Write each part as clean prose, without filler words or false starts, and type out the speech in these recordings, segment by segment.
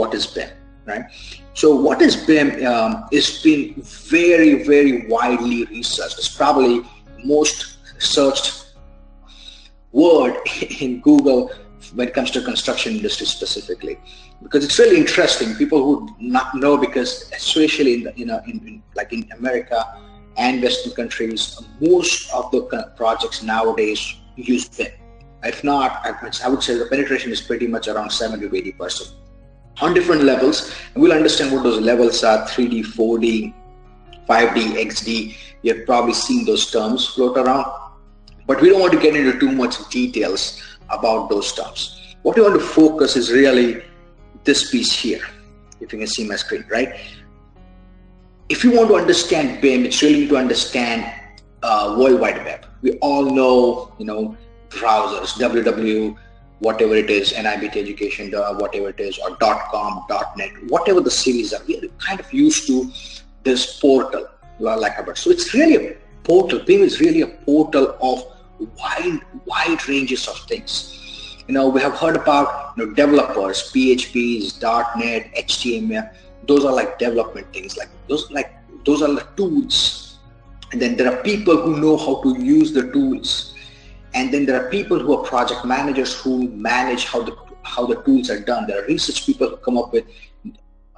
what is BIM, right? So what is BIM is been very, very widely researched. It's probably most searched word in Google when it comes to construction industry specifically, because it's really interesting. People who not know, because especially like in America and Western countries, most of the projects nowadays use BIM. If not, I would say the penetration is pretty much around 70 to 80% on different levels. And we'll understand what those levels are: 3D, 4D, 5D, XD. You have probably seen those terms float around, but we don't want to get into too much details about those terms. What we want to focus is really this piece here, if you can see my screen, right? If you want to understand BIM, it's really to understand World Wide Web. We all know, browsers, www, whatever it is, NIBT Education, whatever it is, or .com, .net, whatever the series are. We are kind of used to this portal, like about. So it's really a portal. BIM is really a portal of wide ranges of things. We have heard about developers, PHPs, .NET, HTML. Those are like development things. Those are the tools. And then there are people who know how to use the tools. And then there are people who are project managers who manage how the tools are done. There are research people who come up with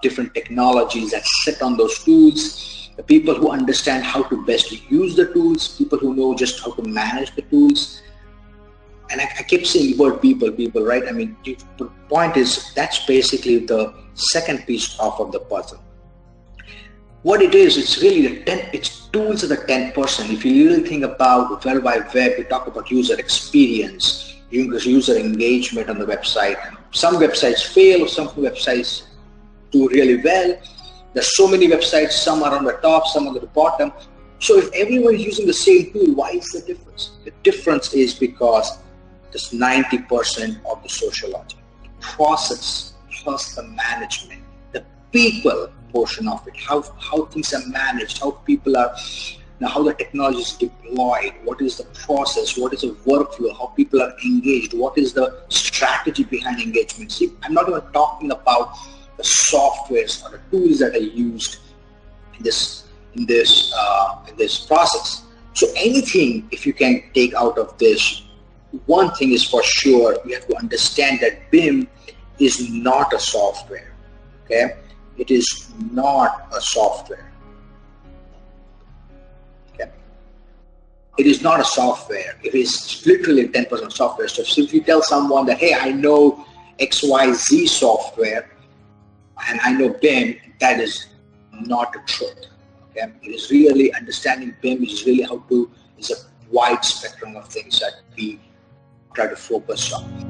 different technologies that sit on those tools. The people who understand how to best use the tools. People who know just how to manage the tools. And I keep saying the word people, right? I mean, the point is that's basically the second piece of the puzzle. What it is, it's really it's tools are the 10%. If you really think about World Wide Web, we talk about user experience, user engagement on the website. Some websites fail, some websites do really well. There's so many websites, some are on the top, some are on the bottom. So if everyone is using the same tool, why is the difference? The difference is because there's 90% of the sociology, the process plus the management, the people portion of it, how things are managed, how people are, how the technology is deployed, what is the process, what is the workflow, how people are engaged, what is the strategy behind engagement. See, I'm not even talking about the softwares or the tools that are used in this process. So anything, if you can take out of this, one thing is for sure, you have to understand that BIM is not a software. Okay, it is not a software. Okay, it is not a software. It is literally 10% software. So if you tell someone that, hey, I know XYZ software and I know BIM, that is not the truth. Okay, it is really understanding BIM is really is a wide spectrum of things that we try to focus on.